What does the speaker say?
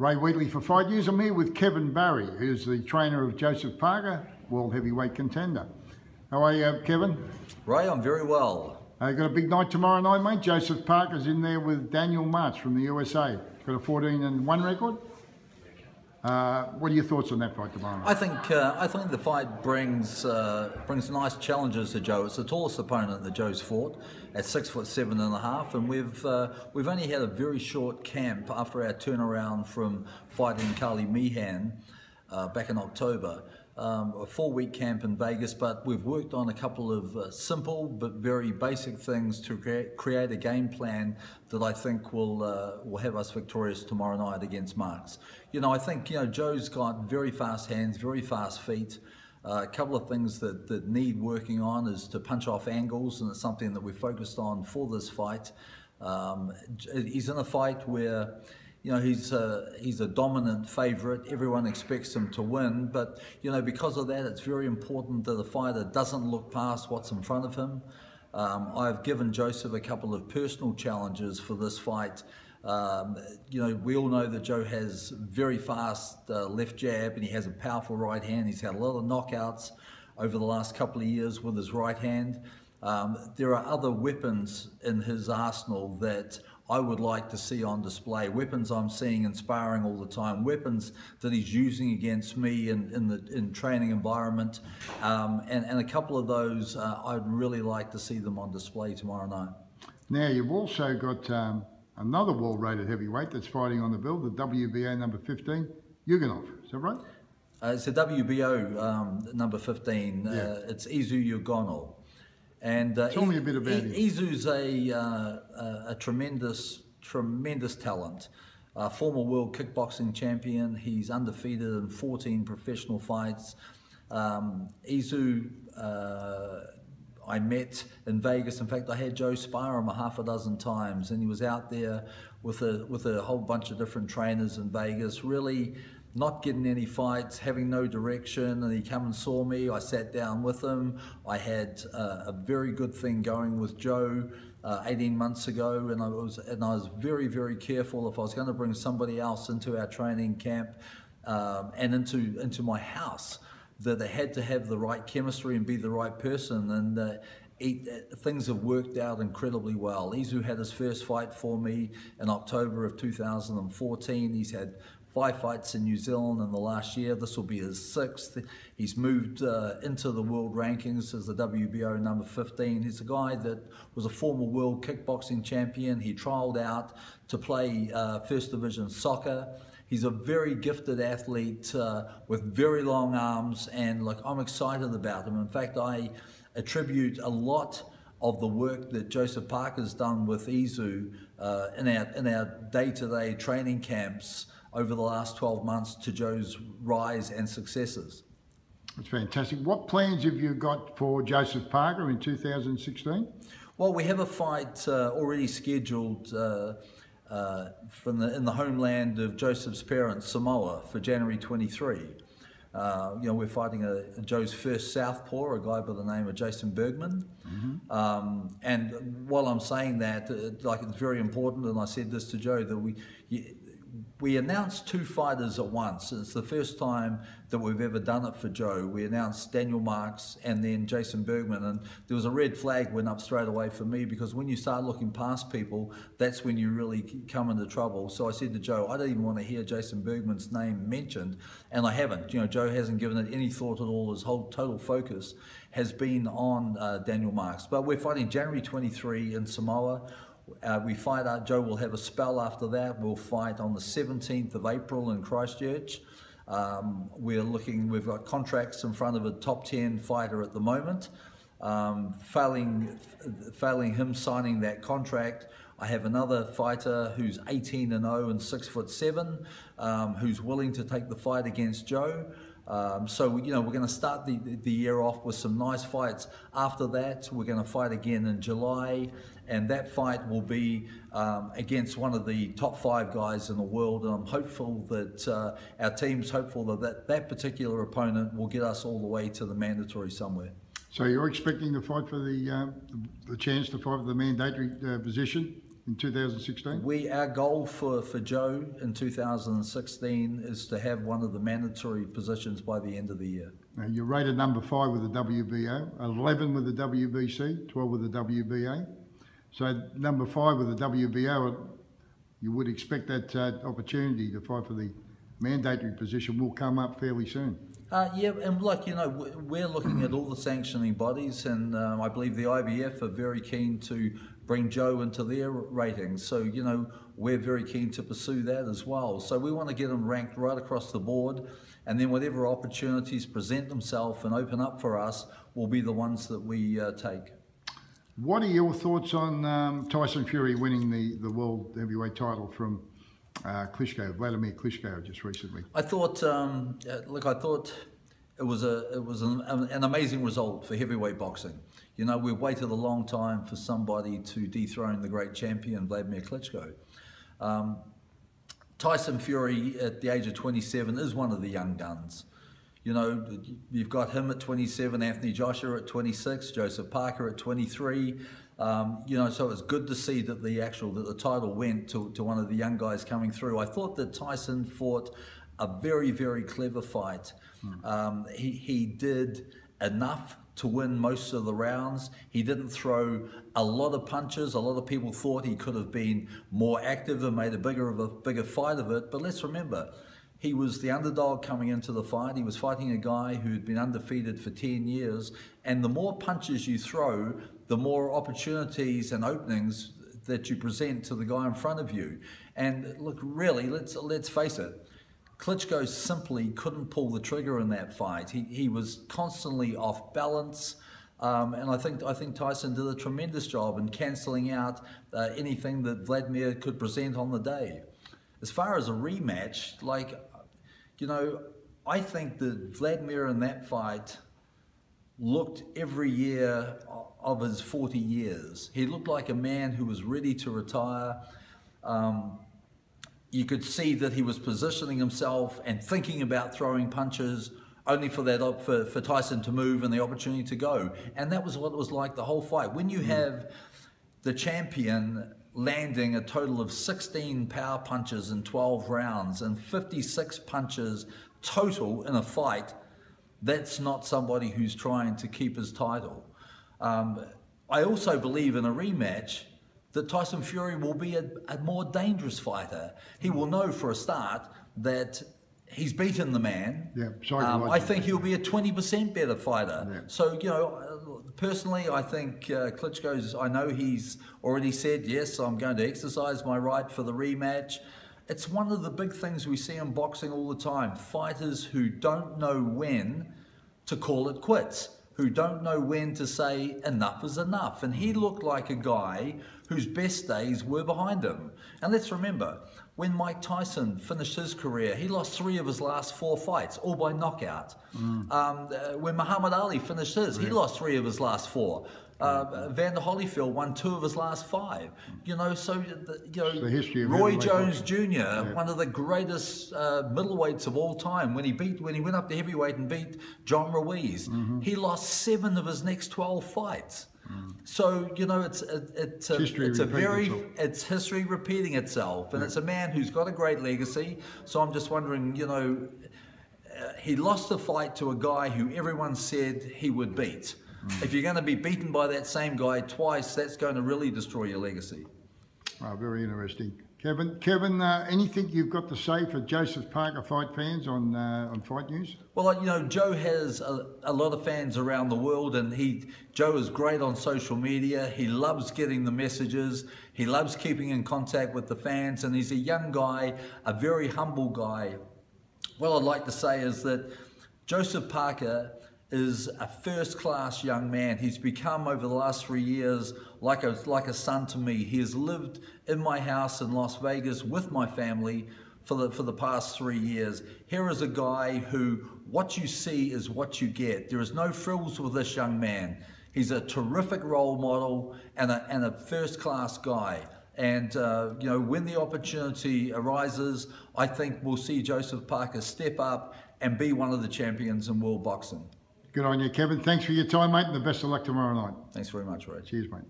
Ray Wheatley for Fightnews. I'm here with Kevin Barry, who's the trainer of Joseph Parker, world heavyweight contender. How are you, Kevin? Ray, I'm very well. Got a big night tomorrow night, mate. Joseph Parker's in there with Daniel March from the USA. Got a 14-1 record. What are your thoughts on that fight tomorrow night? I think the fight brings nice challenges to Joe. It's the tallest opponent that Joe's fought at 6'7.5", and we've only had a very short camp after our turnaround from fighting Kali Meehan back in October. A 4-week camp in Vegas, but we've worked on a couple of simple but very basic things to create a game plan that I think will have us victorious tomorrow night against Marks. I think Joe's got very fast hands, very fast feet. A couple of things that need working on is to punch off angles, and it's something that we've focused on for this fight. He's in a fight where he's a dominant favourite. Everyone expects him to win, but because of that, it's very important that the fighter doesn't look past what's in front of him. I've given Joseph a couple of personal challenges for this fight. We all know that Joe has very fast left jab, and he has a powerful right hand. He's had a lot of knockouts over the last couple of years with his right hand. There are other weapons in his arsenal that I would like to see on display, weapons I'm seeing in sparring all the time, weapons that he's using against me in training environment, and a couple of those I'd really like to see them on display tomorrow night. Now you've also got another world-rated heavyweight that's fighting on the bill, the WBO number 15, Ugonoh. Is that right? It's the WBO number 15. It's Izuagbe Ugonoh. And tell me a bit about him. Izu's a tremendous talent. Former world kickboxing champion. He's undefeated in 14 professional fights. Izu, I met in Vegas. In fact, I had Joe spar him a half a dozen times, and he was out there with a whole bunch of different trainers in Vegas, really not getting any fights, having no direction, and he came and saw me. I sat down with him. I had a very good thing going with Joe 18 months ago, and I was very, very careful if I was going to bring somebody else into our training camp and into my house, that they had to have the right chemistry and be the right person, and things have worked out incredibly well. Izu had his first fight for me in October of 2014. He's had 5 fights in New Zealand in the last year. This will be his 6th. He's moved into the world rankings as the WBO number 15. He's a guy that was a former world kickboxing champion. He trialled out to play First Division soccer. He's a very gifted athlete with very long arms, and I'm excited about him. In fact, I attribute a lot of the work that Joseph Parker's done with Izu in our day-to-day training camps over the last 12 months to Joe's rise and successes. That's fantastic. What plans have you got for Joseph Parker in 2016? Well, we have a fight already scheduled in the homeland of Joseph's parents, Samoa, for January 23. We're fighting Joe's first southpaw, a guy by the name of Jason Bergman. And while I'm saying that, it's very important, and I said this to Joe, that we announced 2 fighters at once. It's the first time that we've ever done it for Joe. We announced Daniel Marks and then Jason Bergman, and there was a red flag went up straight away for me, because when you start looking past people, that's when you really come into trouble. So I said to Joe, I don't even want to hear Jason Bergman's name mentioned, and I haven't. Joe hasn't given it any thought at all. His whole total focus has been on Daniel Marks. But we're fighting January 23 in Samoa. We fight out. Joe will have a spell after that. We'll fight on the 17th of April in Christchurch. We've got contracts in front of a top 10 fighter at the moment. Failing him signing that contract, I have another fighter who's 18-0 and 6'7", who's willing to take the fight against Joe. So we're going to start the year off with some nice fights. After that, we're going to fight again in July, and that fight will be against one of the top 5 guys in the world. And I'm hopeful that our team's hopeful that particular opponent will get us all the way to the mandatory somewhere. So you're expecting to fight for the chance to fight for the mandatory position? in 2016? Our goal for Joe in 2016 is to have one of the mandatory positions by the end of the year. Now, you're rated number 5 with the WBO, 11 with the WBC, 12 with the WBA. So number 5 with the WBO, you would expect that opportunity to fight for the mandatory position will come up fairly soon. Yeah, and look, you know, we're looking at all the sanctioning bodies, and I believe the IBF are very keen to bring Joe into their ratings. So, you know, we're very keen to pursue that as well. So we want to get him ranked right across the board, and then whatever opportunities present themselves and open up for us will be the ones that we take. What are your thoughts on Tyson Fury winning the world heavyweight title from Vladimir Klitschko just recently? I thought, I thought it was an amazing result for heavyweight boxing. You know, we've waited a long time for somebody to dethrone the great champion Vladimir Klitschko. Tyson Fury at the age of 27 is one of the young guns. You know, you've got him at 27, Anthony Joshua at 26, Joseph Parker at 23. You know, so it's good to see that the title went to one of the young guys coming through. I thought that Tyson fought a very, very clever fight. He did enough to win most of the rounds. He didn't throw a lot of punches. A lot of people thought he could have been more active and made a bigger fight of it. But let's remember, he was the underdog coming into the fight. He was fighting a guy who'd been undefeated for 10 years. And the more punches you throw, the more opportunities and openings that you present to the guy in front of you. And look, really, let's face it, Klitschko simply couldn't pull the trigger in that fight. He was constantly off balance. And I think Tyson did a tremendous job in cancelling out anything that Vladimir could present on the day. As far as a rematch, like, you know, I think that Vladimir in that fight looked every year of his 40 years. He looked like a man who was ready to retire. You could see that he was positioning himself and thinking about throwing punches only for Tyson to move and the opportunity to go. And that was what it was like the whole fight. When you have the champion landing a total of 16 power punches in 12 rounds and 56 punches total in a fight, that's not somebody who's trying to keep his title. I also believe in a rematch that Tyson Fury will be a more dangerous fighter. He will know for a start that he's beaten the man. Yeah, I think he'll be a 20% better fighter. Yeah. So, you know, personally, I think Klitschko's, I know he's already said, yes, I'm going to exercise my right for the rematch. It's one of the big things we see in boxing all the time. Fighters who don't know when to call it quits, who don't know when to say enough is enough. And he looked like a guy whose best days were behind him. And let's remember, when Mike Tyson finished his career, he lost 3 of his last 4 fights, all by knockout. When Muhammad Ali finished his, he lost 3 of his last 4. Vander Holyfield won 2 of his last 5. You know, so the history of Roy Jones Jr., one of the greatest middleweights of all time, when he went up to heavyweight and beat John Ruiz, he lost 7 of his next 12 fights. So, you know, it's history repeating itself, and it's a man who's got a great legacy. So I'm just wondering, you know, he lost the fight to a guy who everyone said he would beat. If you're going to be beaten by that same guy twice, that's going to really destroy your legacy. Oh, very interesting. Kevin, anything you've got to say for Joseph Parker fight fans on Fightnews? Well, you know, Joe has a lot of fans around the world, and Joe is great on social media. He loves getting the messages. He loves keeping in contact with the fans, and he's a young guy, a very humble guy. What I'd like to say is that Joseph Parker is a first-class young man. He's become, over the last 3 years, like a son to me. He has lived in my house in Las Vegas with my family for the past 3 years. Here is a guy who, what you see is what you get. There is no frills with this young man. He's a terrific role model and a first-class guy. And, you know, when the opportunity arises, I think we'll see Joseph Parker step up and be one of the champions in world boxing. Good on you, Kevin. Thanks for your time, mate, and the best of luck tomorrow night. Thanks very much, Ray. Cheers, mate.